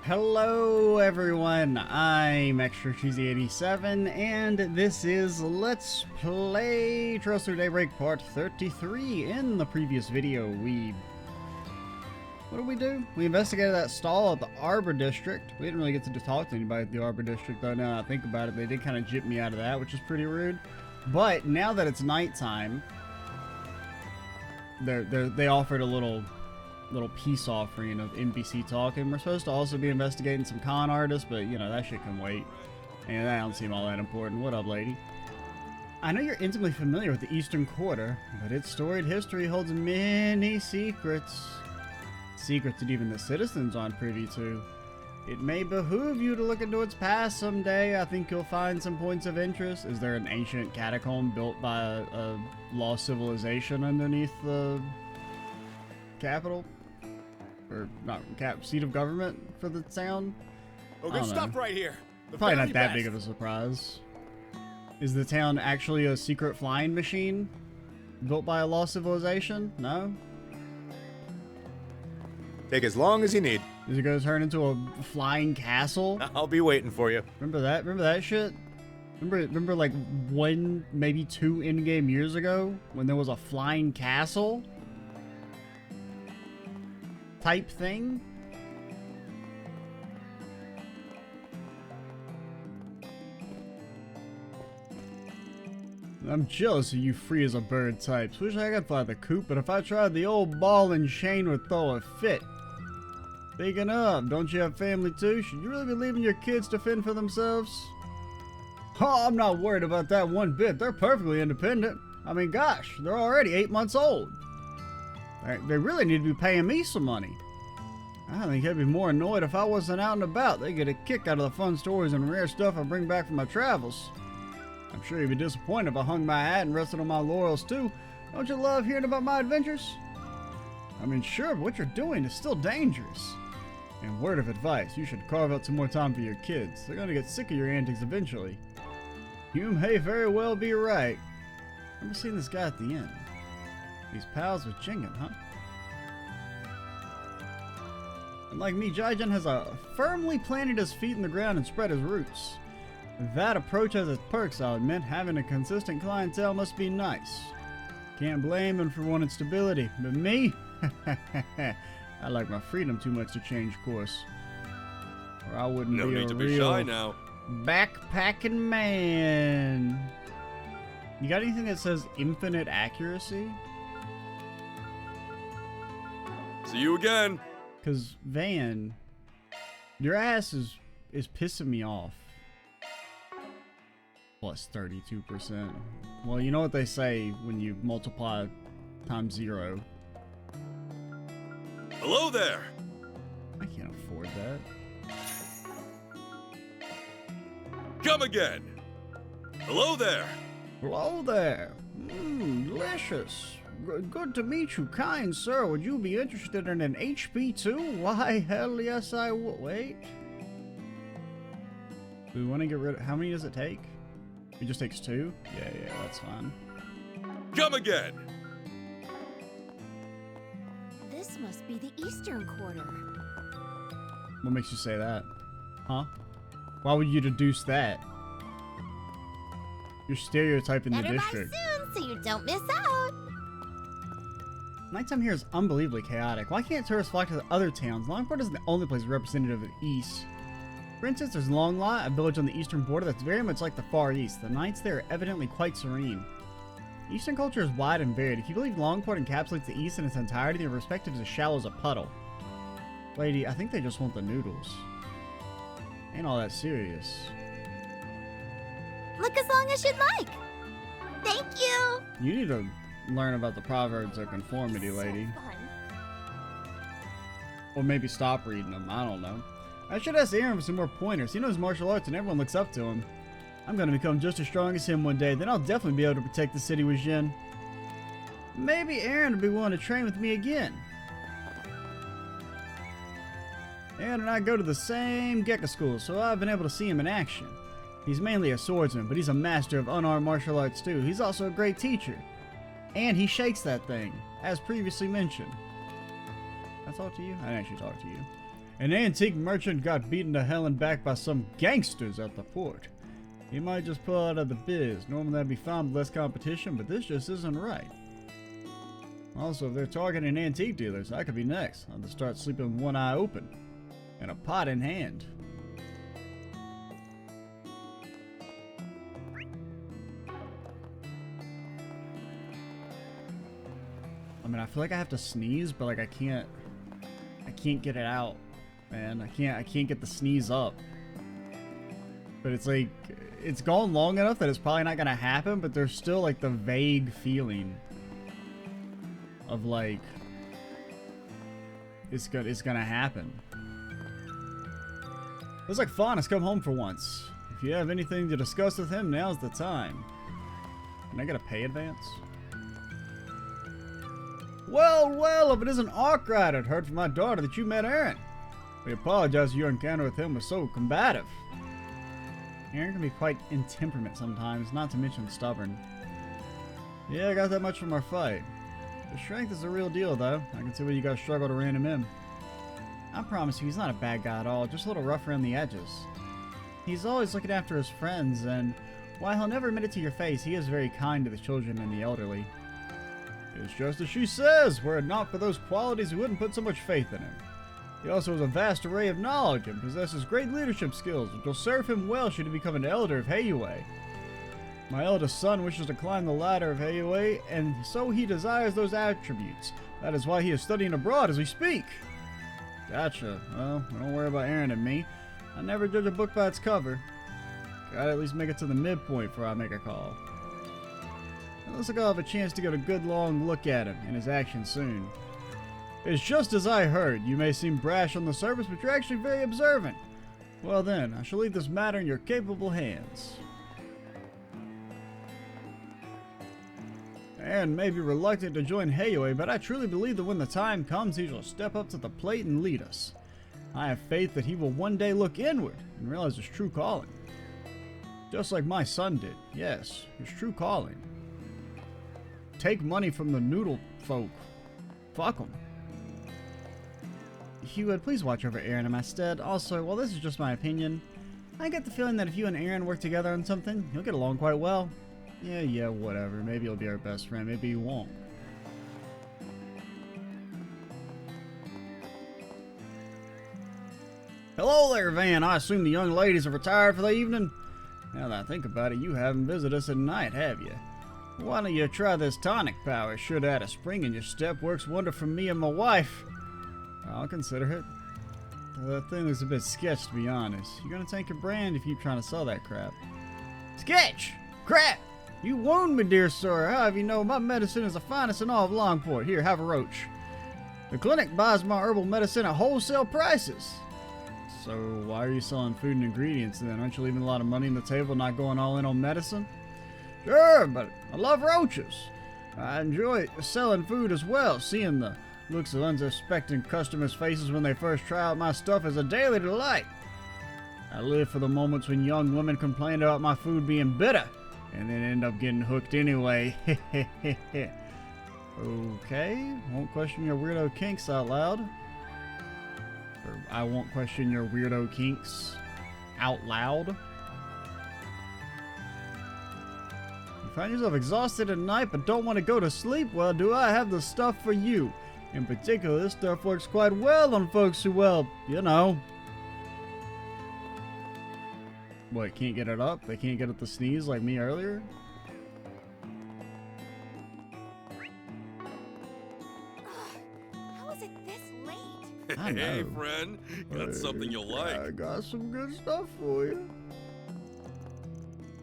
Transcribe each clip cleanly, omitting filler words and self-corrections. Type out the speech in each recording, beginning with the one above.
Hello everyone, I'm Extra Cheesy 87 and this is Let's Play Through Daybreak Part 33. In the previous video, what did we do? We investigated that stall at the Arbor District. We didn't really get to talk to anybody at the Arbor District though. Now that I think about it, they did kind of jip me out of that, which is pretty rude. But now that it's nighttime, they offered a little peace offering of NPC talk, and we're supposed to also be investigating some con artists, but you know, that shit can wait. And that don't seem all that important. What up, lady? I know you're intimately familiar with the Eastern Quarter, but its storied history holds many secrets. Secrets that even the citizens aren't privy to. It may behoove you to look into its past someday. I think you'll find some points of interest. Is there an ancient catacomb built by a lost civilization underneath the capital? Or not seat of government for the town? Okay, stop right here. Probably not that big of a surprise. Is the town actually a secret flying machine built by a lost civilization? No? Take as long as you need. Is it going to turn into a flying castle? I'll be waiting for you. Remember that? Remember that shit? Remember like one, maybe 2 in-game years ago when there was a flying castle type thing? I'm jealous of you free as a bird types. Wish I could fly the coop, but if I tried, the old ball and chain would throw a fit. Speaking of, don't you have family too? Should you really be leaving your kids to fend for themselves? Oh, I'm not worried about that one bit. They're perfectly independent. I mean, gosh, they're already 8 months old. They really need to be paying me some money. I think I'd be more annoyed if I wasn't out and about. They get a kick out of the fun stories and rare stuff I bring back from my travels. I'm sure you'd be disappointed if I hung my hat and rested on my laurels too. Don't you love hearing about my adventures? I mean, sure, but what you're doing is still dangerous. And word of advice, you should carve out some more time for your kids. They're gonna get sick of your antics eventually. You may very well be right. I remember seeing this guy at the inn. He's pals with Jigen, huh? And like me, Jigen has firmly planted his feet in the ground and spread his roots. That approach has its perks, I'll admit. Having a consistent clientele must be nice. Can't blame him for wanting stability, but me? I like my freedom too much to change course. Or I wouldn't be a need to be real shy now. backpacking man. You got anything that says infinite accuracy? See you again. Cause Van, your ass is pissing me off. Plus 32%. Well, you know what they say when you multiply times 0. Hello there. I can't afford that. Come again. Hello there. Hello there. Delicious. Good to meet you, kind sir. Would you be interested in an HP too? Why, hell yes I would. Wait. Do we want to get rid of... How many does it take? It just takes 2? Yeah, that's fine. Come again. This must be the Eastern Quarter. What makes you say that? Huh? Why would you deduce that? You're stereotyping the district. Better buy soon so you don't miss out. Nighttime here is unbelievably chaotic. Why can't tourists flock to the other towns? Longport isn't the only place representative of the East. For instance, there's Longlot, a village on the eastern border that's very much like the Far East. The nights there are evidently quite serene. Eastern culture is wide and varied. If you believe Longport encapsulates the East in its entirety, their perspective is as shallow as a puddle. Lady, I think they just want the noodles. Ain't all that serious. Look as long as you'd like. Thank you. You need to learn about the proverbs of conformity, lady. So fun. Or maybe stop reading them. I don't know. I should ask Aaron for some more pointers. He knows martial arts and everyone looks up to him. I'm gonna become just as strong as him one day, then I'll definitely be able to protect the city with Jin. Maybe Aaron will be willing to train with me again. Aaron and I go to the same Gekka school, so I've been able to see him in action. He's mainly a swordsman, but he's a master of unarmed martial arts too. He's also a great teacher. And he shakes that thing, as previously mentioned. I talked to you? I didn't actually talk to you. An antique merchant got beaten to hell and back by some gangsters at the port. He might just pull out of the biz. Normally that'd be fine with less competition, but this just isn't right. Also, if they're targeting antique dealers, I could be next. I'll just start sleeping with one eye open and a pot in hand. I mean, I feel like I have to sneeze, but like I can't get it out, man. I can't get the sneeze up. But it's like, it's gone long enough that it's probably not gonna happen, but there's still like the vague feeling of like it's gonna happen. Looks like Fawn has come home for once. If you have anything to discuss with him, now's the time. Can I get a pay advance? Well, well, if it isn't Arkwright, I'd heard from my daughter that you met Aaron. We apologize your encounter with him was so combative. Aaron can be quite in temperament sometimes, not to mention stubborn. Yeah, I got that much from our fight. The strength is a real deal, though. I can see why you guys struggle to rein him in. I promise you, he's not a bad guy at all, just a little rough around the edges. He's always looking after his friends, and while he'll never admit it to your face, he is very kind to the children and the elderly. It's just as she says, were it not for those qualities, we wouldn't put so much faith in him. He also has a vast array of knowledge and possesses great leadership skills, which will serve him well should he become an elder of Heiyue. My eldest son wishes to climb the ladder of Heiyue, and so he desires those attributes. That is why he is studying abroad as we speak. Gotcha. Well, don't worry about Aaron and me. I never judge a book by its cover. Gotta at least make it to the midpoint before I make a call. It looks like I'll have a chance to get a good long look at him and his actions soon. It's just as I heard. You may seem brash on the surface, but you're actually very observant. Well then, I shall leave this matter in your capable hands. Aaron may be reluctant to join Heiyue, but I truly believe that when the time comes, he shall step up to the plate and lead us. I have faith that he will one day look inward and realize his true calling. Just like my son did. Yes, his true calling. Take money from the noodle folk. Fuck them. If you would please watch over Aaron in my stead. Also, while this is just my opinion, I get the feeling that if you and Aaron work together on something, you'll get along quite well. Yeah, whatever. Maybe you'll be our best friend. Maybe you won't. Hello there, Van. I assume the young ladies are retired for the evening? Now that I think about it, you haven't visited us at night, have you? Why don't you try this tonic power? Should add a spring in your step. Works wonder for me and my wife. I'll consider it. That thing looks a bit sketch, to be honest. You're gonna tank your brand if you keep trying to sell that crap. Sketch! Crap! You wound me, dear sir. How have you know my medicine is the finest in all of Longport? Here, have a roach. The clinic buys my herbal medicine at wholesale prices. So why are you selling food and ingredients then? Aren't you leaving a lot of money on the table, not going all in on medicine? Sure, but I love roaches. I enjoy selling food as well. Seeing the looks of unsuspecting customers' faces when they first try out my stuff is a daily delight. I live for the moments when young women complain about my food being bitter and then end up getting hooked anyway. Okay, won't question your weirdo kinks out loud. Or I won't question your weirdo kinks out loud. Find yourself exhausted at night but don't want to go to sleep? Well, do I have the stuff for you. In particular, this stuff works quite well on folks who, well, you know. What, can't get it up? They can't get it to sneeze like me earlier? How is it this late? I know. Hey, friend. Got something you'll like. I got some good stuff for you.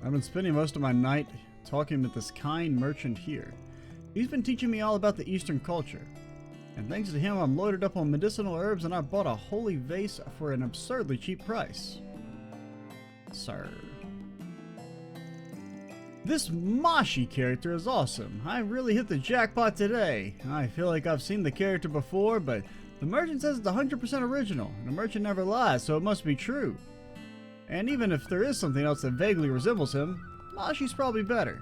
I've been spending most of my night talking with this kind merchant here. He's been teaching me all about the Eastern culture. And thanks to him, I'm loaded up on medicinal herbs and I bought a holy vase for an absurdly cheap price. Sir. This Mashi character is awesome. I really hit the jackpot today. I feel like I've seen the character before, but the merchant says it's 100% original, and the merchant never lies, so it must be true. And even if there is something else that vaguely resembles him, Mashi's probably better.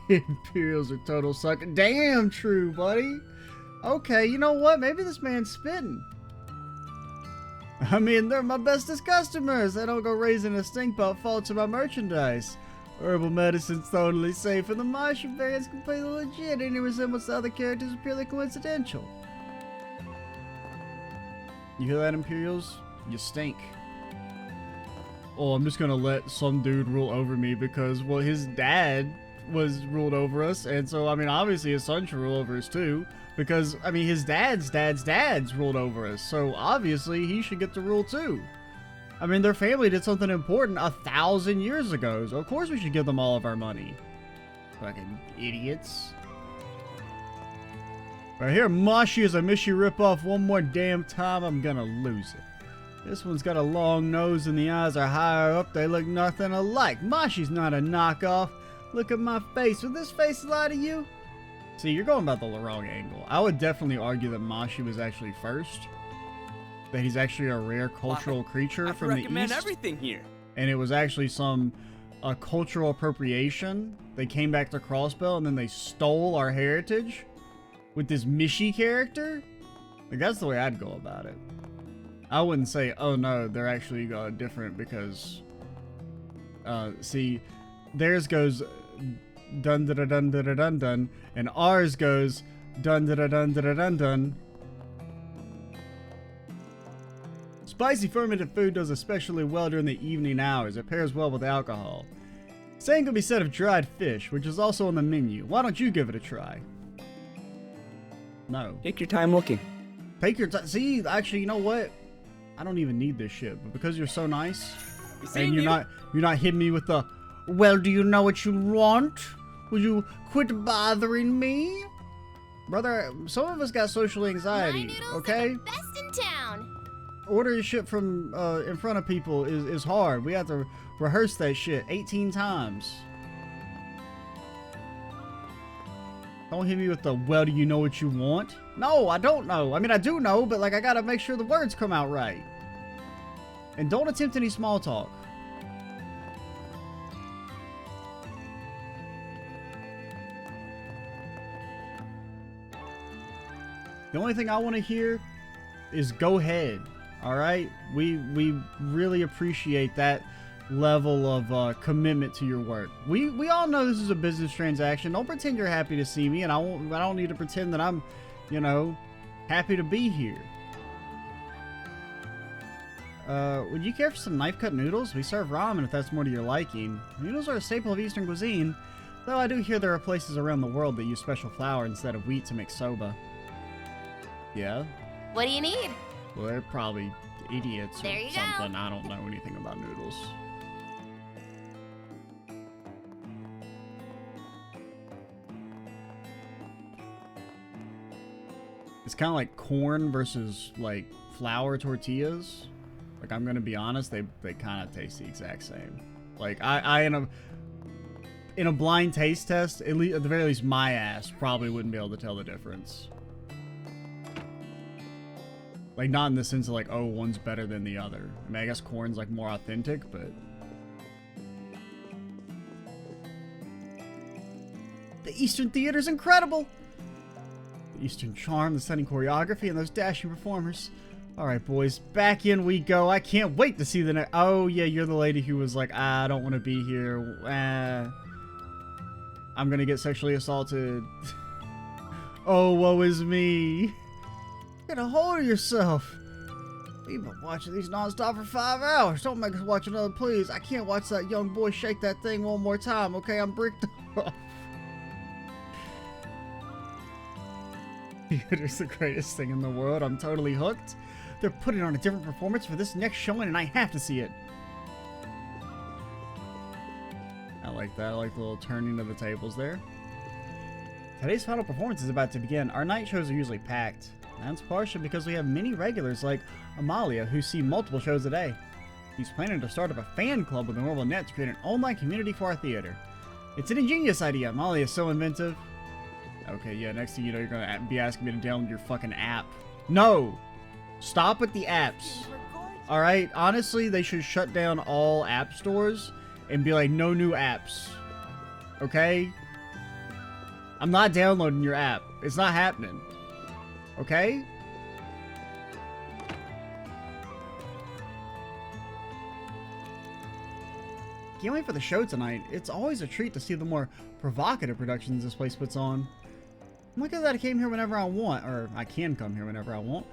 Imperials are total sucker. Damn true, buddy. Okay, you know what? Maybe this man's spitting. I mean, they're my bestest customers. They don't go raising a stink about faults of my merchandise. Herbal medicine's totally safe, and the Martian variant's completely legit. Any resemblance to other characters is purely coincidental. You hear that, Imperials? You stink. Oh, I'm just gonna let some dude rule over me because, well, his dad was ruled over us, and so, I mean, obviously his son should rule over us too, because, I mean, his dad's ruled over us, so obviously he should get to rule too. I mean, their family did something important 1,000 years ago, so of course we should give them all of our money. Fucking idiots. Right here, Moshi, as I miss you rip off one more damn time, I'm gonna lose it. This one's got a long nose and the eyes are higher up, they look nothing alike. Moshi's not a knockoff. Look at my face. Would this face lie to you? See, you're going about the wrong angle. I would definitely argue that Moshi was actually first. That he's actually a rare cultural creature from the East. I recommend everything here. And it was actually some cultural appropriation. They came back to Crossbell and then they stole our heritage with this Mishi character. Like, that's the way I'd go about it. I wouldn't say, oh no, they're actually different because, see, theirs goes dun da da dun da da dun dun, and ours goes dun da da dun da da dun dun. Spicy fermented food does especially well during the evening hours. It pairs well with alcohol. Same can be said of dried fish, which is also on the menu. Why don't you give it a try? No. Take your time looking. Take your time. See, actually, you know what? I don't even need this shit, but because you're so nice, and you're not hitting me with the, well, do you know what you want? Will you quit bothering me? Brother, some of us got social anxiety, okay? Best in town. Ordering shit from in front of people is hard. We have to rehearse that shit 18 times. Don't hit me with the, well, do you know what you want? No, I don't know. I mean, I do know, but like, I gotta make sure the words come out right. And don't attempt any small talk. The only thing I want to hear is go ahead. All right, we really appreciate that level of commitment to your work. We all know this is a business transaction. Don't pretend you're happy to see me, and I don't need to pretend that I'm, you know, happy to be here. Would you care for some knife cut noodles? We serve ramen if that's more to your liking. Noodles are a staple of Eastern cuisine, though I do hear there are places around the world that use special flour instead of wheat to make soba. Yeah? What do you need? Well, they're probably idiots or There you something. go. I don't know anything about noodles. It's kind of like corn versus like flour tortillas. Like, I'm gonna be honest, they kind of taste the exact same. Like, I in a blind taste test, at the very least, my ass probably wouldn't be able to tell the difference. Like, not in the sense of like, oh, one's better than the other. I mean, I guess corn's like more authentic, but the Eastern theater's incredible. The Eastern charm, the stunning choreography, and those dashing performers. All right, boys, back in we go. I can't wait to see the next. Oh yeah, you're the lady who was like, I don't want to be here. I'm gonna get sexually assaulted. Oh, woe is me. Get a hold of yourself. We've been watching these non-stop for 5 hours. Don't make us watch another, please. I can't watch that young boy shake that thing one more time, okay? I'm bricked off. Theater's the greatest thing in the world. I'm totally hooked. They're putting on a different performance for this next showing, and I have to see it. I like that. I like the little turning of the tables there. Today's final performance is about to begin. Our night shows are usually packed. That's partially because we have many regulars like Amalia who see multiple shows a day. He's planning to start up a fan club with the Normal Net to create an online community for our theater. It's an ingenious idea. Amalia is so inventive. Okay, yeah, next thing you know, you're going to be asking me to download your fucking app. No! Stop with the apps. Alright, honestly, they should shut down all app stores and be like, no new apps. Okay? I'm not downloading your app. It's not happening. Okay? Can't wait for the show tonight. It's always a treat to see the more provocative productions this place puts on. Look at that, I came here whenever I want, or I can come here whenever I want.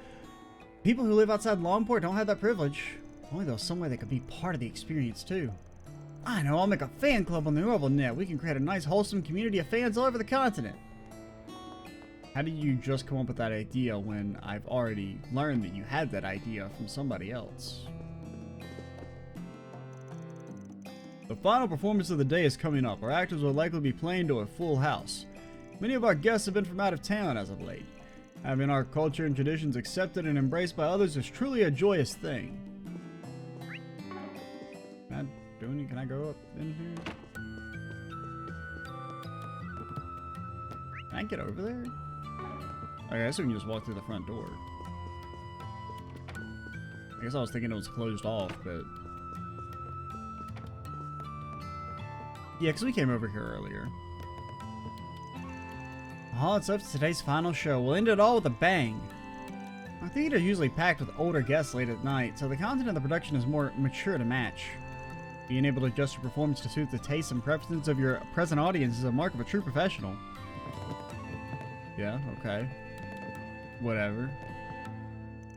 People who live outside Longport don't have that privilege. Only though some way they could be part of the experience too. I know, I'll make a fan club on the Orville Net. We can create a nice wholesome community of fans all over the continent. How did you just come up with that idea when I've already learned that you had that idea from somebody else? The final performance of the day is coming up. Our actors will likely be playing to a full house. Many of our guests have been from out of town as of late. Having our culture and traditions accepted and embraced by others is truly a joyous thing. Can I go up in here? Can I get over there? Okay, I guess we can just walk through the front door. I guess I was thinking it was closed off, but... yeah, because we came over here earlier. Oh, it's up to today's final show. We'll end it all with a bang. Our theater is usually packed with older guests late at night, so the content of the production is more mature to match. Being able to adjust your performance to suit the tastes and preferences of your present audience is a mark of a true professional. Yeah, okay. Whatever.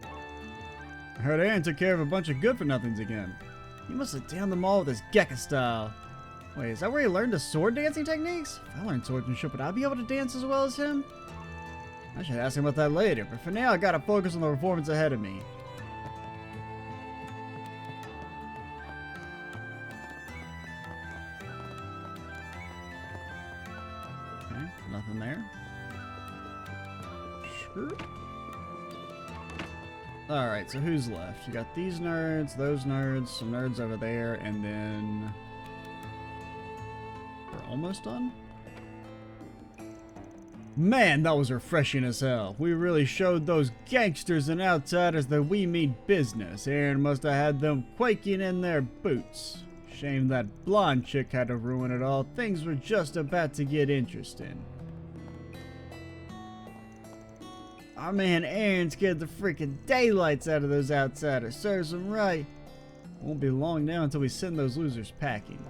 I heard Aaron took care of a bunch of good-for-nothings again. He must have downed them all with his Gekka style. Wait, is that where he learned his sword dancing techniques? If I learned swordsmanship, would I be able to dance as well as him? I should ask him about that later, but for now I gotta focus on the performance ahead of me. Okay, nothing there. Sure. Alright, so who's left? You got these nerds, those nerds, some nerds over there, and then... we're almost done? Man, that was refreshing as hell. We really showed those gangsters and outsiders that we mean business. Aaron must have had them quaking in their boots. Shame that blonde chick had to ruin it all. Things were just about to get interesting. Our man Aaron scared the freaking daylights out of those outsiders. Serves them right. Won't be long now until we send those losers packing.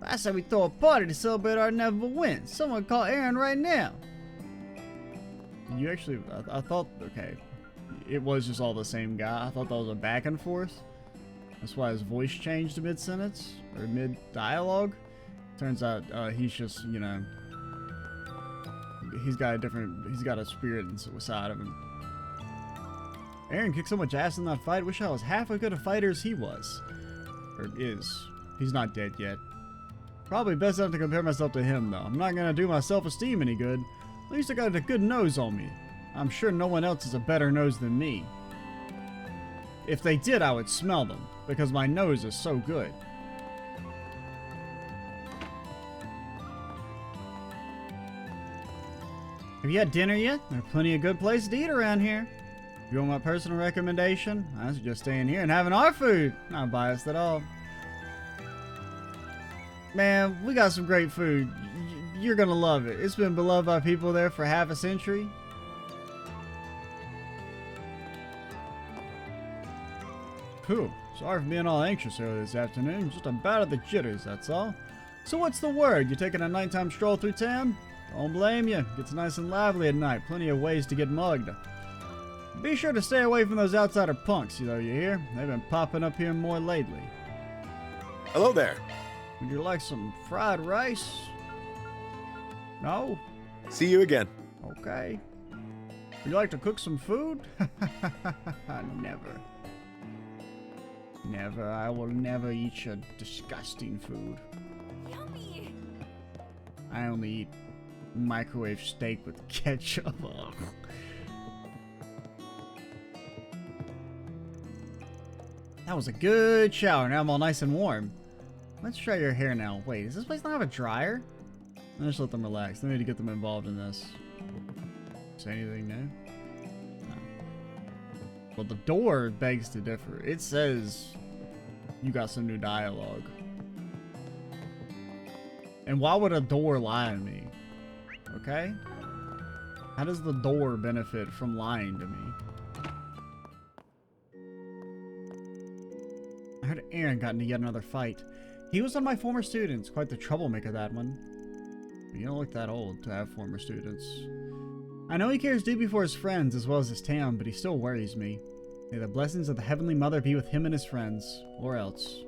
I said we throw a party to celebrate our inevitable win. Someone call Aaron right now. You actually, I thought, okay, it was just all the same guy. I thought that was a back and forth. That's why his voice changed mid-sentence, or mid-dialogue. Turns out he's just, you know, he's got a spirit inside of him. Aaron kicked so much ass in that fight, wish I was half as good a fighter as he was. Or is. He's not dead yet. Probably best not to compare myself to him, though. I'm not gonna do my self-esteem any good. At least I got a good nose on me. I'm sure no one else has a better nose than me. If they did, I would smell them, because my nose is so good. Have you had dinner yet? There are plenty of good places to eat around here. If you want my personal recommendation, I suggest staying here and having our food. Not biased at all. Man, we got some great food. You're gonna love it. It's been beloved by people there for half a century. Phew, sorry for being all anxious earlier this afternoon. Just about at the jitters, that's all. So what's the word? You taking a nighttime stroll through town? Don't blame you. Gets nice and lively at night. Plenty of ways to get mugged. Be sure to stay away from those outsider punks, though, you hear? They've been popping up here more lately. Hello there. Would you like some fried rice? No? See you again. Okay. Would you like to cook some food? Never. Never. I will never eat your disgusting food. Yummy. I only eat microwave steak with ketchup. Ugh. That was a good shower. Now I'm all nice and warm. Let's try your hair now. Wait, does this place not have a dryer? Let's just let them relax. They need to get them involved in this. Say anything new? No. Well, the door begs to differ. It says you got some new dialogue. And why would a door lie to me? Okay? How does the door benefit from lying to me? I heard Aaron got into yet another fight. He was one of my former students. Quite the troublemaker, that one. You don't look that old to have former students. I know he cares deeply for his friends as well as his town, but he still worries me. May the blessings of the Heavenly Mother be with him and his friends, or else.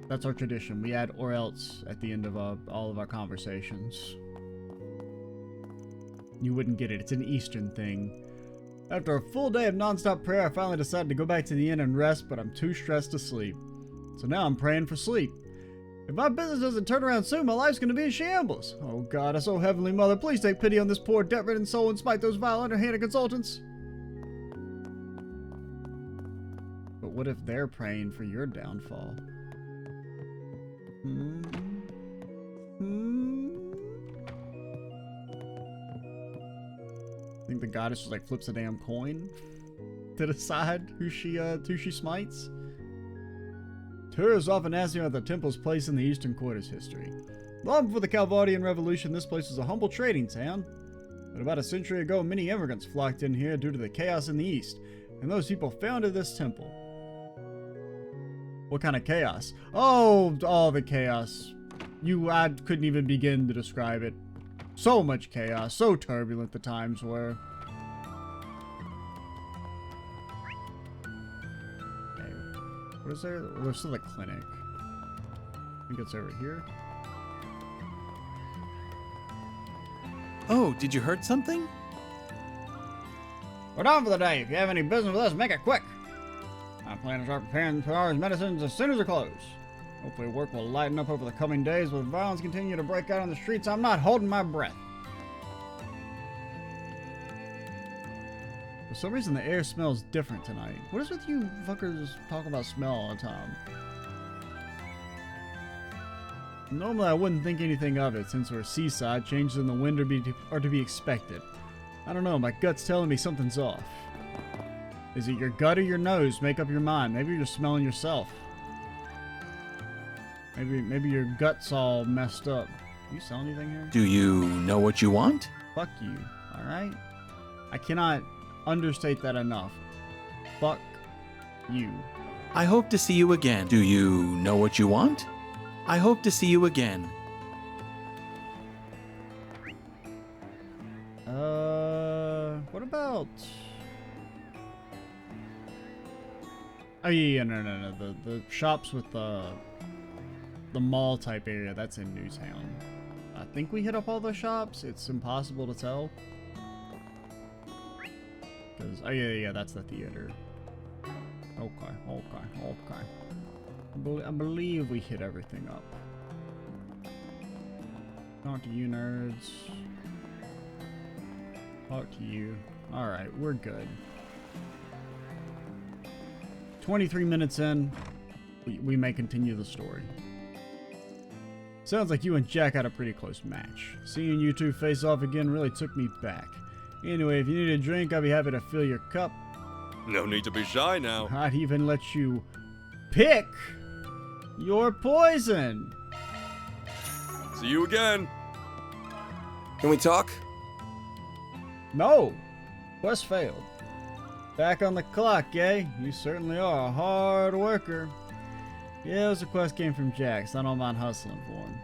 That's our tradition. We add or else at the end of all of our conversations. You wouldn't get it. It's an Eastern thing. After a full day of non-stop prayer, I finally decided to go back to the inn and rest, but I'm too stressed to sleep. So now I'm praying for sleep. If my business doesn't turn around soon, my life's going to be in shambles. Oh God, oh Heavenly Mother, please take pity on this poor debt-ridden soul and smite those vile underhanded consultants. But what if they're praying for your downfall? I think the goddess just like flips a damn coin to decide who she smites. Tourists often ask me about the temple's place in the Eastern Quarter's history. Long before the Calvardian Revolution, this place was a humble trading town. But about a century ago, many immigrants flocked in here due to the chaos in the East, and those people founded this temple. What kind of chaos? Oh, all the chaos. I couldn't even begin to describe it. So much chaos, so turbulent the times were. What is there? There's still a clinic. I think it's over here. Oh, did you hurt something? We're done for the day. If you have any business with us, make it quick. I plan to start preparing Pilar's medicines as soon as they're closed. Hopefully work will lighten up over the coming days, but if violence continue to break out on the streets, I'm not holding my breath. For some reason, the air smells different tonight. What is with you fuckers talking about smell all the time? Normally, I wouldn't think anything of it, since we're seaside, changes in the wind are to be expected. I don't know, my gut's telling me something's off. Is it your gut or your nose? Make up your mind. Maybe you're just smelling yourself. Maybe your gut's all messed up. Can you sell anything here? Do you know what you want? Fuck you, alright? I cannot understate that enough. Fuck you. I hope to see you again. Do you know what you want? I hope to see you again. What about... Oh yeah, no. The shops with the mall type area, that's in Newtown. I think we hit up all the shops. It's impossible to tell. Cause, oh yeah, that's the theater. Okay. I believe we hit everything up. Talk to you, nerds. Talk to you. Alright, we're good. 23 minutes in, we may continue the story. Sounds like you and Jack had a pretty close match. Seeing you two face off again really took me back. Anyway, if you need a drink, I'll be happy to fill your cup. No need to be shy now. I'd even let you pick your poison. See you again. Can we talk? No. Quest failed. Back on the clock, eh? You certainly are a hard worker. Yeah, it was a quest came from Jack, so I don't mind hustling for him.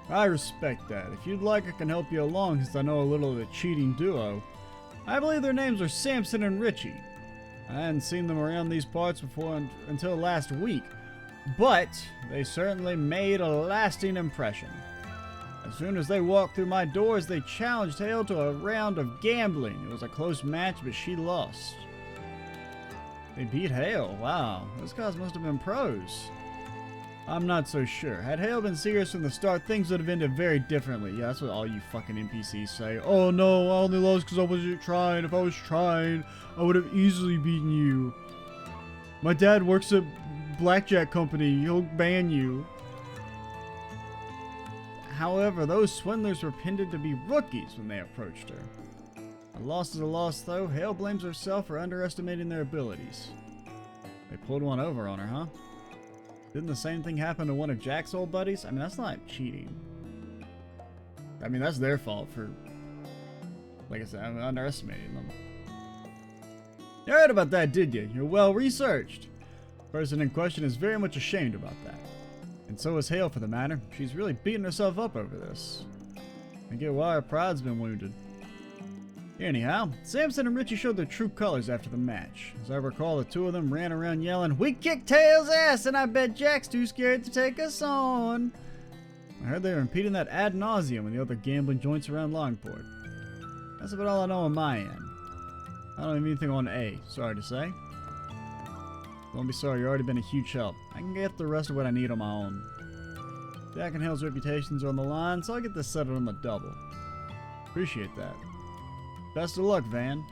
I respect that. If you'd like, I can help you along since I know a little of the cheating duo. I believe their names are Samson and Richie. I hadn't seen them around these parts before until last week, but they certainly made a lasting impression. As soon as they walked through my doors, they challenged Hale to a round of gambling. It was a close match, but she lost. They beat Hale. Wow, those guys must have been pros. I'm not so sure. Had Hale been serious from the start, things would have ended very differently. Yeah, that's what all you fucking NPCs say. Oh no, I only lost because I wasn't trying. If I was trying, I would have easily beaten you. My dad works at Blackjack Company. He'll ban you. However, those swindlers pretended to be rookies when they approached her. A loss is a loss, though. Hale blames herself for underestimating their abilities. They pulled one over on her, huh? Didn't the same thing happen to one of Jack's old buddies? I mean, that's not cheating. I mean, that's their fault for, like I said, I'm underestimating them. You heard about that, did you? You're well researched. The person in question is very much ashamed about that. And so is Hale, for the matter. She's really beating herself up over this. I get why her pride's been wounded. Anyhow, Samson and Richie showed their true colors after the match. As I recall, the two of them ran around yelling, "We kicked Tails' ass, and I bet Jack's too scared to take us on." I heard they were repeating that ad nauseum in the other gambling joints around Longport. That's about all I know on my end. I don't have anything on A, sorry to say. Don't be sorry, you've already been a huge help. I can get the rest of what I need on my own. Jack and Hale's reputations are on the line, so I'll get this settled on the double. Appreciate that. Best of luck, Van.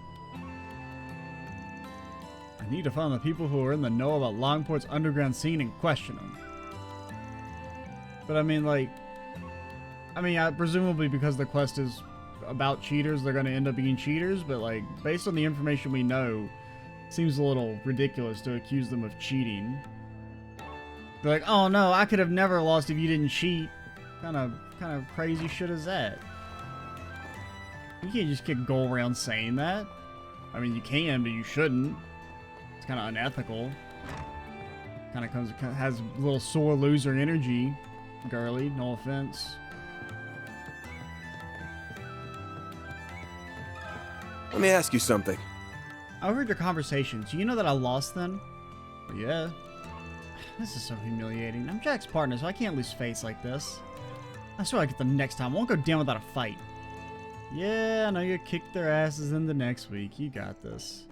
I need to find the people who are in the know about Longport's underground scene and question them. But I mean, presumably because the quest is about cheaters, they're going to end up being cheaters, but like, based on the information we know, seems a little ridiculous to accuse them of cheating. They're like, "Oh no, I could have never lost if you didn't cheat." Kind of crazy shit is that? You can't just go around saying that. I mean, you can, but you shouldn't. It's kind of unethical. Has a little sore loser energy. Girly, no offense. Let me ask you something. I heard your conversations. You know that I lost then? Well, yeah. This is so humiliating. I'm Jack's partner, so I can't lose face like this. I swear I'll get them next time. I won't go down without a fight. Yeah, I know you kicked their asses in the next week. You got this.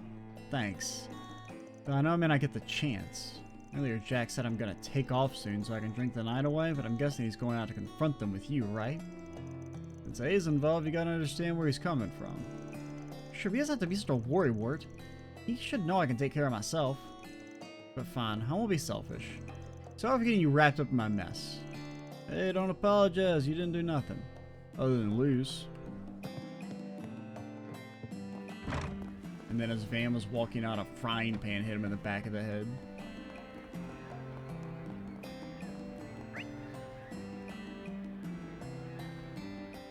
Thanks. But I know I may not get the chance. Earlier, Jack said I'm gonna take off soon so I can drink the night away, but I'm guessing he's going out to confront them with you, right? Since A's involved, you gotta understand where he's coming from. Sure, he doesn't have to be such a worrywart. He should know I can take care of myself. But fine, I won't be selfish. Sorry for getting you wrapped up in my mess. Hey, don't apologize. You didn't do nothing. Other than lose. And then as Van was walking out, a frying pan hit him in the back of the head.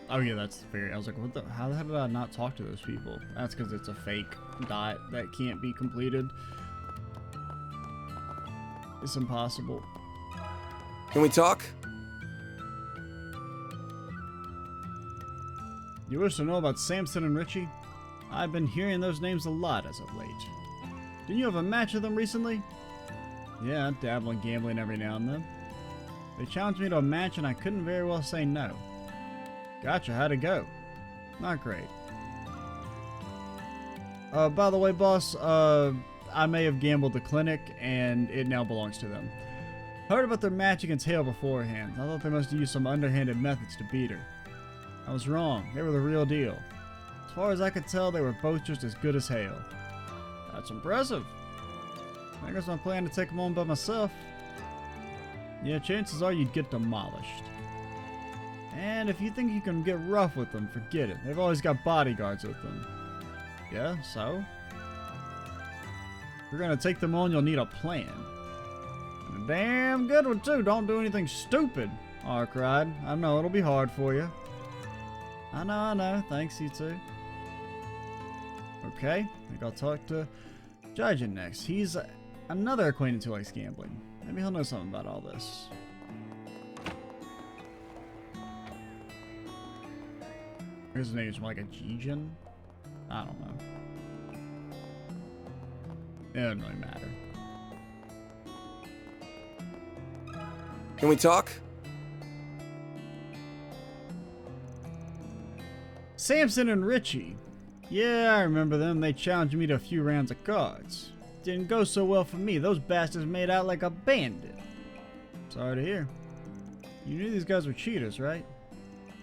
Oh yeah, that's fair. I was like, what the? How did I not talk to those people? That's because it's a fake dot that can't be completed. It's impossible. Can we talk? You wish to know about Samson and Richie? I've been hearing those names a lot as of late. Didn't you have a match with them recently? Yeah, I dabble in gambling every now and then. They challenged me to a match and I couldn't very well say no. Gotcha, how'd it go? Not great. By the way, boss, I may have gambled the clinic and it now belongs to them. Heard about their match against Hale beforehand. I thought they must have used some underhanded methods to beat her. I was wrong. They were the real deal. As far as I could tell, they were both just as good as Hale. That's impressive. I guess I'm planning to take them on by myself. Yeah, chances are you'd get demolished. And if you think you can get rough with them, forget it. They've always got bodyguards with them. Yeah, so? If you're gonna take them on, you'll need a plan. And a damn good one, too. Don't do anything stupid, R cried. I know, it'll be hard for you. I know. Thanks, you too. Okay, I think I'll talk to Jigen next. He's another acquaintance who likes gambling. Maybe he'll know something about all this. His name is like a Jigen? I don't know. It doesn't really matter. Can we talk? Samson and Richie. Yeah, I remember them. They challenged me to a few rounds of cards. Didn't go so well for me. Those bastards made out like a bandit. Sorry to hear. You knew these guys were cheaters, right?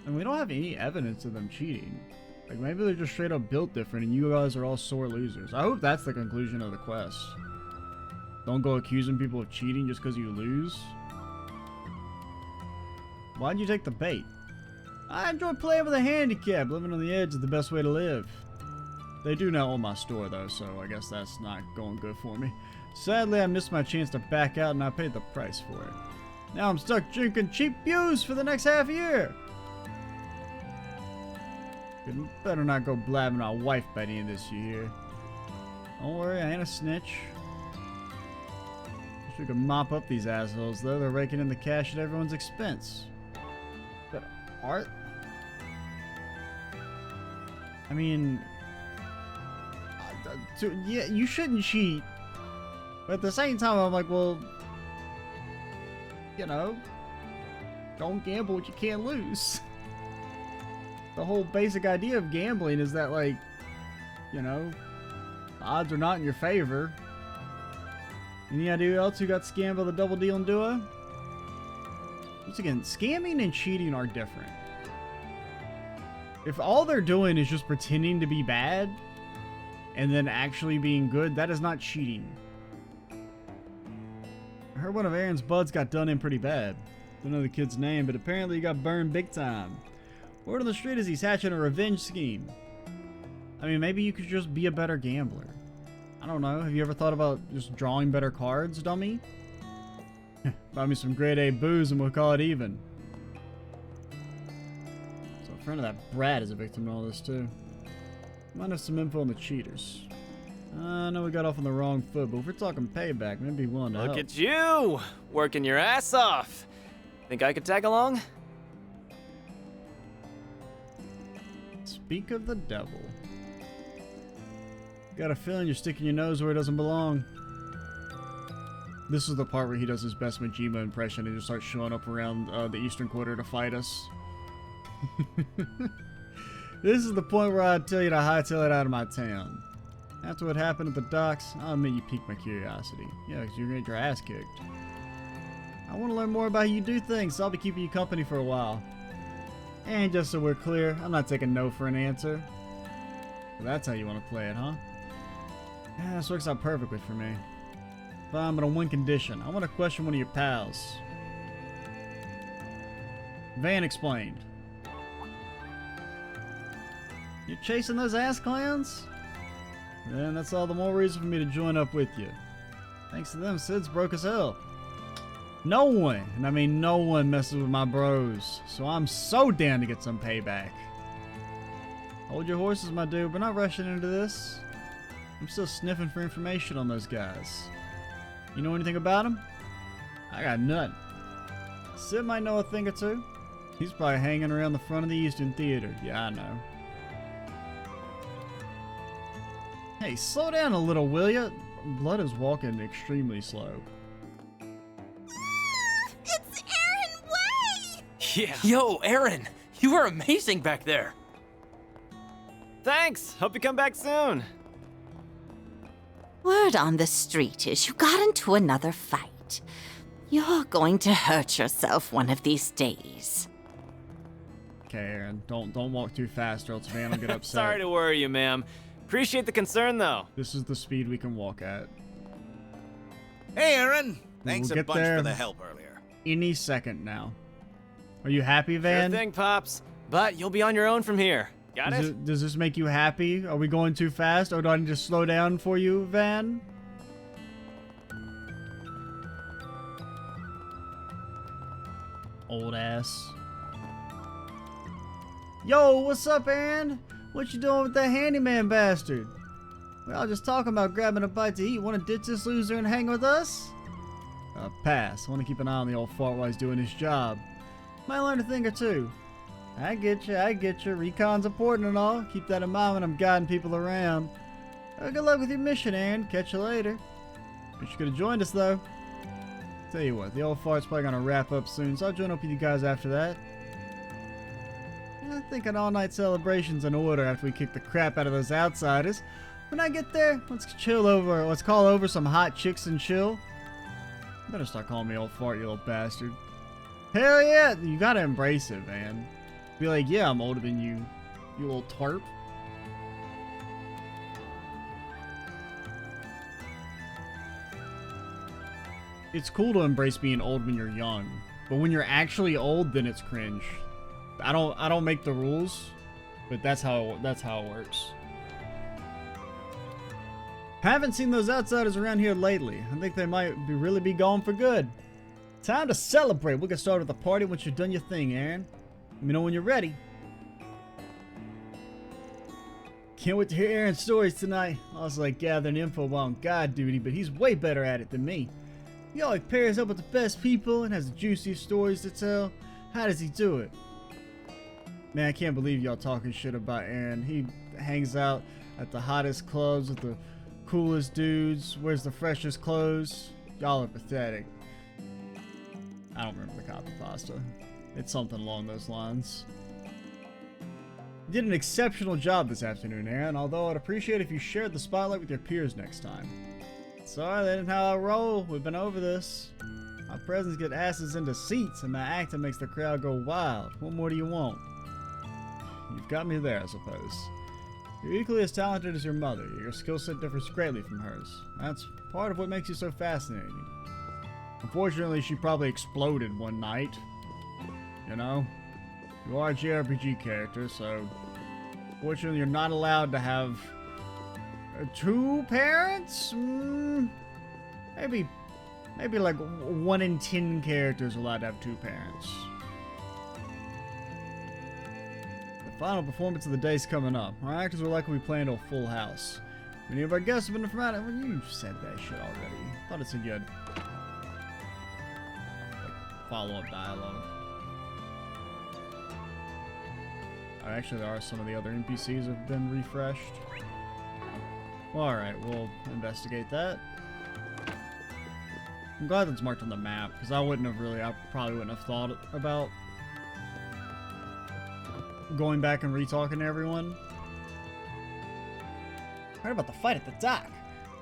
And we don't have any evidence of them cheating. Like, maybe they're just straight up built different and you guys are all sore losers. I hope that's the conclusion of the quest. Don't go accusing people of cheating just because you lose. Why'd you take the bait? I enjoy playing with a handicap. Living on the edge is the best way to live. They do now own my store, though, so I guess that's not going good for me. Sadly, I missed my chance to back out and I paid the price for it. Now I'm stuck drinking cheap booze for the next half year. You better not go blabbing our wife by the end of this year. Don't worry, I ain't a snitch. Wish we could mop up these assholes, though. They're raking in the cash at everyone's expense. But art? I mean... yeah, you shouldn't cheat. But at the same time, I'm like, well... You know... Don't gamble what you can't lose. The whole basic idea of gambling is that, like... You know... The odds are not in your favor. Any idea who else who got scammed by the double deal and duo? Once again, scamming and cheating are different. If all they're doing is just pretending to be bad and then actually being good, that is not cheating. I heard one of Aaron's buds got done in pretty bad. Don't know the kid's name, but apparently he got burned big time. Word on the street is he's hatching a revenge scheme. I mean, maybe you could just be a better gambler. I don't know. Have you ever thought about just drawing better cards, dummy? Buy me some grade A booze and we'll call it even. So a friend of that Brad is a victim in all this too. Might have some info on the cheaters. I know we got off on the wrong foot, but if we're talking payback, maybe one to help. Look at you! Working your ass off! Think I could tag along? Speak of the devil. Got a feeling you're sticking your nose where it doesn't belong. This is the part where he does his best Majima impression and just starts showing up around the Eastern Quarter to fight us. This is the point where I tell you to hightail it out of my town. After what happened at the docks, I'll admit you piqued my curiosity. Yeah, because you're gonna get your ass kicked. I want to learn more about how you do things, so I'll be keeping you company for a while. And just so we're clear, I'm not taking no for an answer. So that's how you want to play it, huh? Yeah, this works out perfectly for me. Fine, but on one condition. I want to question one of your pals. Van explained. You're chasing those ass clowns? Then that's all the more reason for me to join up with you. Thanks to them, Sid's broke as hell. No one, and I mean no one, messes with my bros. So I'm so down to get some payback. Hold your horses, my dude. We're not rushing into this. I'm still sniffing for information on those guys. You know anything about them? I got none. Sid might know a thing or two. He's probably hanging around the front of the Eastern Theater. Yeah, I know. Hey, slow down a little, will ya? Blood is walking extremely slow. It's Aaron Way! Yeah. Yo, Aaron, you were amazing back there. Thanks! Hope you come back soon. Word on the street is you got into another fight. You're going to hurt yourself one of these days. Okay, Aaron, don't walk too fast or else Van will get upset. Sorry to worry you, ma'am. Appreciate the concern, though. This is the speed we can walk at. Hey, Aaron. Thanks We'll a get bunch there for the help earlier. Any second now. Are you happy, Van? Sure thing, Pops. But you'll be on your own from here. Got it? Does this make you happy? Are we going too fast, or do I need to slow down for you, Van? Old ass. Yo, what's up, Aaron? What you doing with that handyman bastard? We all just talking about grabbing a bite to eat. Want to ditch this loser and hang with us? Pass. Want to keep an eye on the old fart while he's doing his job. Might learn a thing or two. I get you. Recon's important and all. Keep that in mind when I'm guiding people around. Good luck with your mission, Aaron. Catch you later. Wish you could have joined us, though. Tell you what, the old fart's probably gonna wrap up soon, so I'll join up with you guys after that. I think an all-night celebration's in order after we kick the crap out of those outsiders. When I get there, let's call over some hot chicks and chill. You better start calling me old fart, you little bastard. Hell yeah! You gotta embrace it, man. Be like, yeah, I'm older than you, you little twerp. It's cool to embrace being old when you're young, but when you're actually old, then it's cringe. I don't make the rules, but that's how it works. Haven't seen those outsiders around here lately. I think they might really be gone for good. Time to celebrate. We'll get started with the party once you've done your thing, Aaron. Let me know when you're ready. Can't wait to hear Aaron's stories tonight. I was like gathering info while on guard duty, but he's way better at it than me. He always pairs up with the best people and has the juiciest stories to tell. How does he do it? Man, I can't believe y'all talking shit about Aaron. He hangs out at the hottest clubs with the coolest dudes, wears the freshest clothes. Y'all are pathetic. I don't remember the copy pasta. It's something along those lines. You did an exceptional job this afternoon, Aaron, although I'd appreciate if you shared the spotlight with your peers next time. Sorry, that isn't how I roll. We've been over this. My presence gets asses into seats, and my acting makes the crowd go wild. What more do you want? You've got me there, I suppose. You're equally as talented as your mother. Your skill set differs greatly from hers. That's part of what makes you so fascinating. Unfortunately, she probably exploded one night. You know? You are a JRPG character, so... Fortunately, you're not allowed to have... 2 parents? Maybe like 1 in 10 characters are allowed to have 2 parents. The final performance of the day's coming up. Our actors will likely be playing to a full house. Many of our guests have been from out. Well, you said that shit already. I thought it said you had like follow-up dialogue. Actually, there are some of the other NPCs have been refreshed. Well, alright, we'll investigate that. I'm glad that's marked on the map, because I probably wouldn't have thought about going back and re-talking to everyone. Heard about the fight at the dock.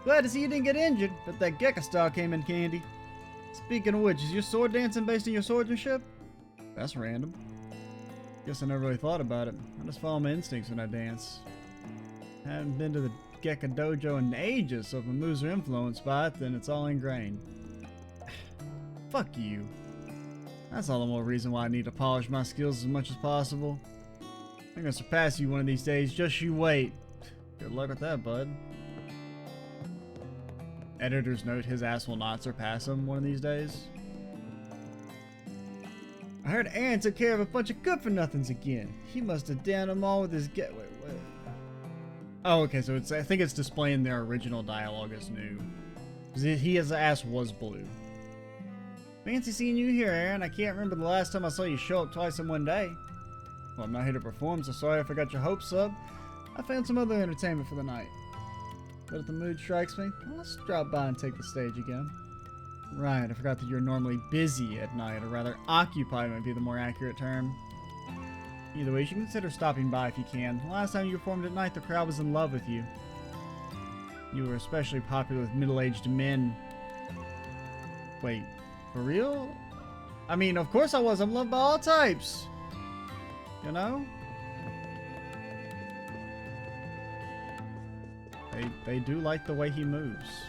Glad to see you didn't get injured, but that Gekka star came in handy. Speaking of which, is your sword dancing based on your swordsmanship? That's random. Guess I never really thought about it. I just follow my instincts when I dance. I haven't been to the Gekka dojo in ages, so if my moves are influenced by it, then it's all ingrained. Fuck you. That's all the more reason why I need to polish my skills as much as possible. I'm gonna surpass you one of these days, just you wait. Good luck with that, bud. Editor's note, his ass will not surpass him one of these days. I heard Aaron took care of a bunch of good-for-nothings again. He must have downed them all with his wait. Oh, okay, so I think it's displaying their original dialogue as new. His ass was blue. Fancy seeing you here, Aaron. I can't remember the last time I saw you show up twice in one day. Well, I'm not here to perform, so sorry if I got your hopes up. I found some other entertainment for the night. But if the mood strikes me, let's drop by and take the stage again. Right, I forgot that you're normally busy at night, or rather occupied might be the more accurate term. Either way, you should consider stopping by if you can. The last time you performed at night, the crowd was in love with you. You were especially popular with middle-aged men. Wait, for real? I mean, of course I was. I'm loved by all types. You know? They do like the way he moves.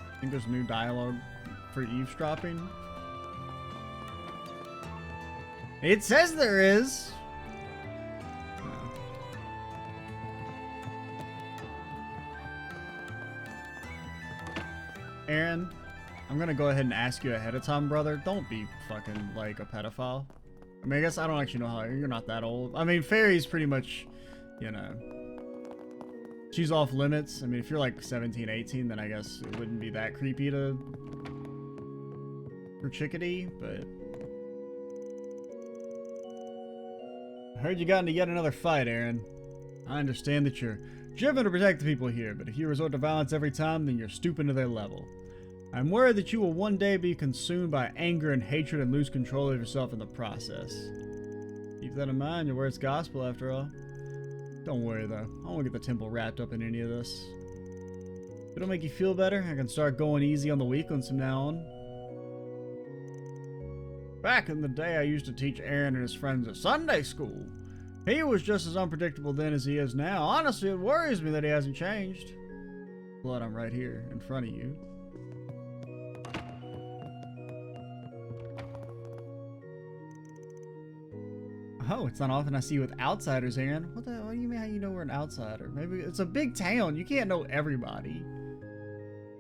I think there's new dialogue for eavesdropping. It says there is. Aaron, I'm gonna go ahead and ask you ahead of time, brother. Don't be fucking like a pedophile. I mean, I guess I don't actually know how. You're not that old. I mean, Fairy's pretty much, you know, she's off limits. I mean, if you're like 17, 18, then I guess it wouldn't be that creepy for Chickadee, but I heard you got into yet another fight, Aaron. I understand that you're driven to protect the people here, but if you resort to violence every time, then you're stooping to their level. I'm worried that you will one day be consumed by anger and hatred and lose control of yourself in the process. Keep that in mind, your word's gospel after all. Don't worry though, I won't get the temple wrapped up in any of this. If it'll make you feel better, I can start going easy on the weekends from now on. Back in the day, I used to teach Aaron and his friends at Sunday school. He was just as unpredictable then as he is now. Honestly, it worries me that he hasn't changed. Blood, I'm right here, in front of you. Oh, it's not often I see you with outsiders, Aaron. What do you mean how you know we're an outsider? Maybe it's a big town. You can't know everybody.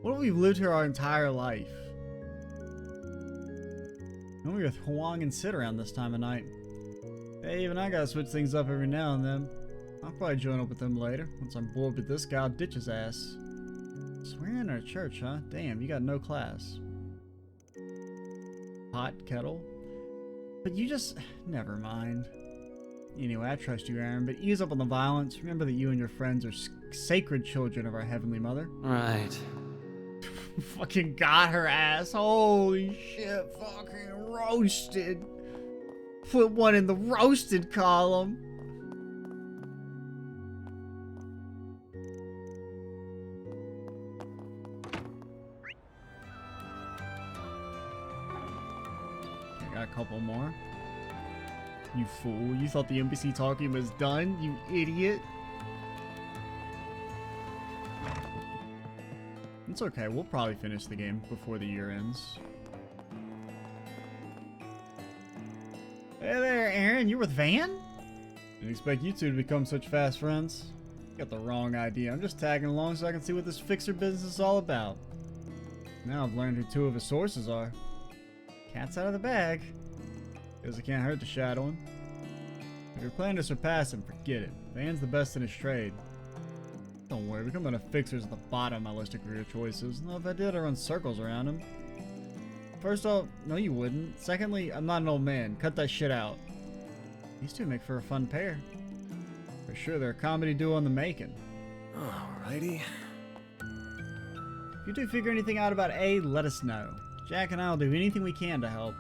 What if we've lived here our entire life? Normally with Huang and sit around this time of night. Hey, even I gotta switch things up every now and then. I'll probably join up with them later. Once I'm bored with this guy, I'll ditch his ass. Swearing at a church, huh? Damn, you got no class. Pot kettle? But you just... never mind. Anyway, I trust you, Aaron, but ease up on the violence. Remember that you and your friends are sacred children of our Heavenly Mother. Right. Fucking got her ass. Holy shit, fucking roasted. Put one in the roasted column. I got a couple more. You fool. You thought the NPC talking was done, you idiot. It's okay, we'll probably finish the game before the year ends. Hey there, Aaron, you with Van? Didn't expect you two to become such fast friends. You got the wrong idea. I'm just tagging along so I can see what this fixer business is all about. Now I've learned who two of his sources are. Cat's out of the bag. Guess it can't hurt to shadow him. If you're planning to surpass him, forget it. Van's the best in his trade. Don't worry, becoming a fixer's at the bottom of my list of career choices. No, if I did, I'd run circles around him. First off, no you wouldn't. Secondly, I'm not an old man. Cut that shit out. These two make for a fun pair. For sure, they're a comedy duo in the making. Alrighty. If you do figure anything out about A, let us know. Jack and I will do anything we can to help.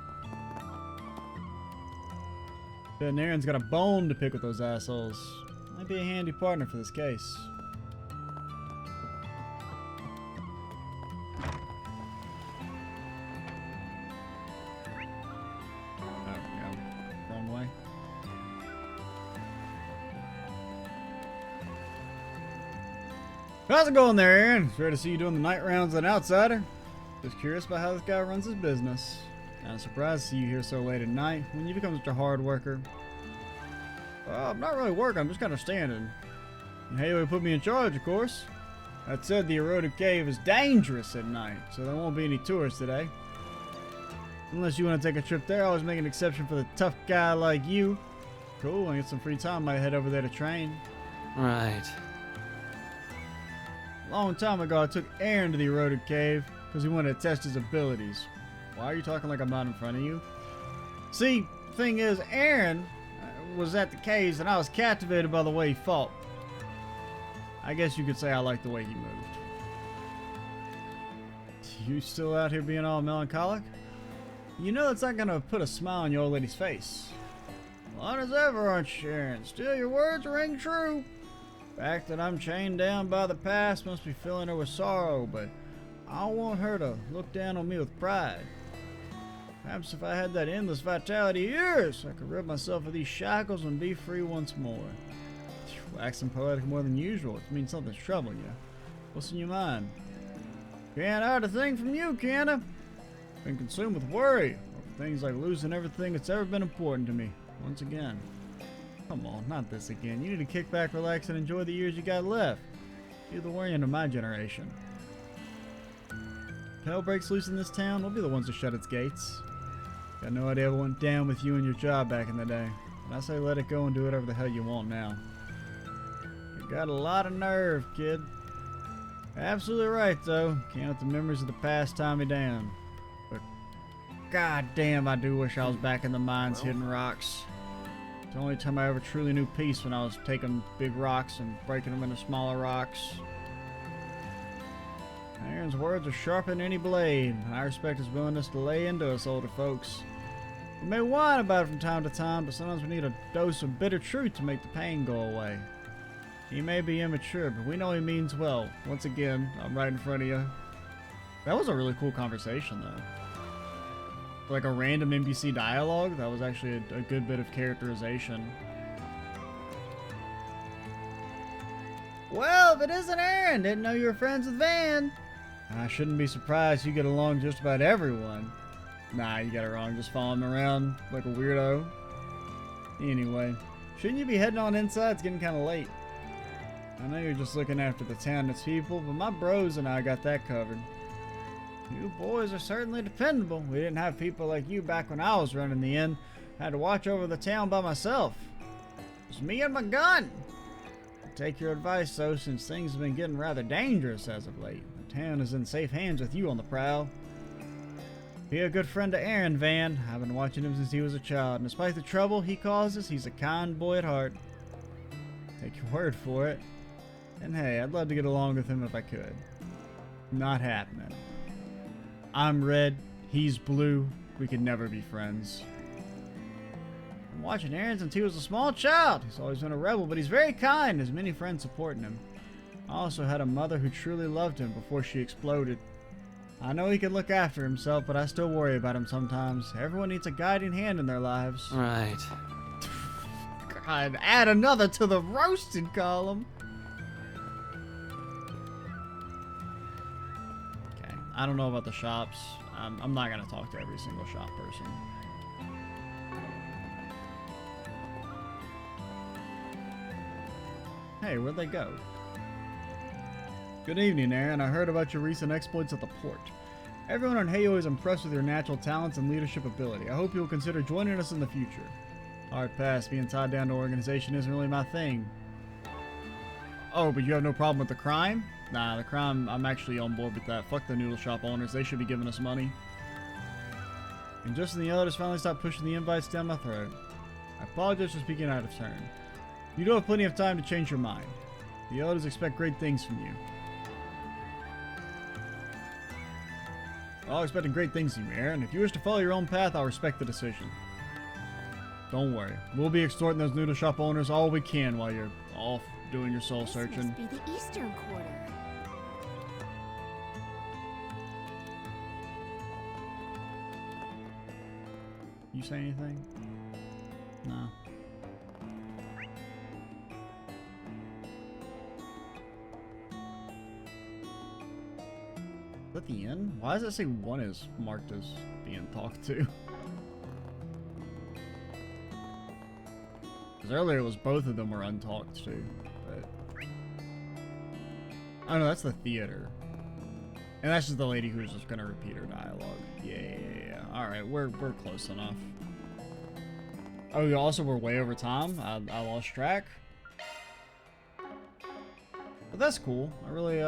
Ben Aaron's got a bone to pick with those assholes. Might be a handy partner for this case. How's it going there, Aaron? It's rare to see you doing the night rounds as an outsider. Just curious about how this guy runs his business. Kinda surprised to see you here so late at night when you become such a hard worker. I'm not really working, I'm just kind of standing. And Haley put me in charge, of course. That said, the eroded cave is dangerous at night, so there won't be any tourists today. Unless you want to take a trip there, I always make an exception for the tough guy like you. Cool, when I get some free time, I might head over there to train. Right. A long time ago, I took Aaron to the eroded cave because he wanted to test his abilities. Why are you talking like I'm not in front of you? See, thing is, Aaron was at the caves and I was captivated by the way he fought. I guess you could say I like the way he moved. You still out here being all melancholic? You know that's not gonna put a smile on your old lady's face. Long as ever, aren't you, Aaron? Still, your words ring true. The fact that I'm chained down by the past must be filling her with sorrow, but I don't want her to look down on me with pride. Perhaps if I had that endless vitality of yours, I could rid myself of these shackles and be free once more. Waxing poetic more than usual. It means something's troubling you. What's in your mind? Can't hide a thing from you, can I? Been consumed with worry over things like losing everything that's ever been important to me. Once again. Come on, not this again. You need to kick back, relax, and enjoy the years you got left. You're the worrying of my generation. If hell breaks loose in this town, we'll be the ones to shut its gates. Got no idea what went down with you and your job back in the day. And I say let it go and do whatever the hell you want now. You got a lot of nerve, kid. Absolutely right, though. Can't let the memories of the past tie me down. But god damn, I do wish I was back in the mines hitting rocks. It's the only time I ever truly knew peace, when I was taking big rocks and breaking them into smaller rocks. Aaron's words are sharper than any blade. I respect his willingness to lay into us older folks. We may whine about it from time to time, but sometimes we need a dose of bitter truth to make the pain go away. He may be immature, but we know he means well. Once again, I'm right in front of you. That was a really cool conversation, though. Like a random NPC dialogue, that was actually a good bit of characterization. Well, if it isn't Aaron, didn't know you were friends with Van. I shouldn't be surprised you get along just about everyone. Nah, you got it wrong, just following him around like a weirdo. Anyway, shouldn't you be heading on inside? It's getting kind of late. I know you're just looking after the town and its people, but my bros and I got that covered. You boys are certainly dependable. We didn't have people like you back when I was running the inn, Had to watch over the town by myself. It's me and my gun. Take your advice, though, since things have been getting rather dangerous as of late. The town is in safe hands with you on the prowl. Be a good friend to Aaron, Van. I've been watching him since he was a child, and despite the trouble he causes, he's a kind boy at heart. Take your word for it. And hey, I'd love to get along with him if I could. Not happening. I'm red, he's blue. We could never be friends. I'm watching Aaron since he was a small child. He's always been a rebel, but he's very kind. Has many friends supporting him. I also had a mother who truly loved him before she exploded. I know he can look after himself, but I still worry about him sometimes. Everyone needs a guiding hand in their lives. Right. God, add another to the roasted column. Okay, I don't know about the shops. I'm not going to talk to every single shop person. Hey, where'd they go? Good evening, Aaron. I heard about your recent exploits at the port. Everyone on Heyo is impressed with your natural talents and leadership ability. I hope you will consider joining us in the future. Hard pass. Being tied down to organization isn't really my thing. Oh, but you have no problem with the crime? Nah, the crime, I'm actually on board with that. Fuck the noodle shop owners. They should be giving us money. And Justin the elders finally stopped pushing the invites down my throat. I apologize for speaking out of turn. You do have plenty of time to change your mind. The elders expect great things from you. We're all expecting great things from you, Aaron. If you wish to follow your own path, I'll respect the decision. Don't worry. We'll be extorting those noodle shop owners all we can while you're off doing your soul searching. This must be the Eastern Quarter. You say anything? No. Is that the end? Why does it say one is marked as being talked to? Because earlier it was both of them were untalked to. But oh no, that's the theater. And that's just the lady who's just gonna repeat her dialogue. Yeah. Alright, we're close enough. Oh, also we're way over time. I lost track. But that's cool. I really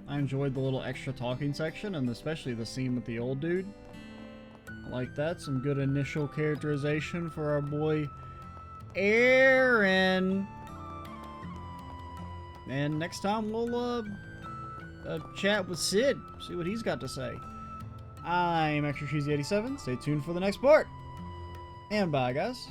I enjoyed the little extra talking section, and especially the scene with the old dude. I like that. Some good initial characterization for our boy Aaron. And next time we'll chat with Sid, see what he's got to say. I'm Extra Cheesy 87. Stay tuned for the next part. And bye, guys.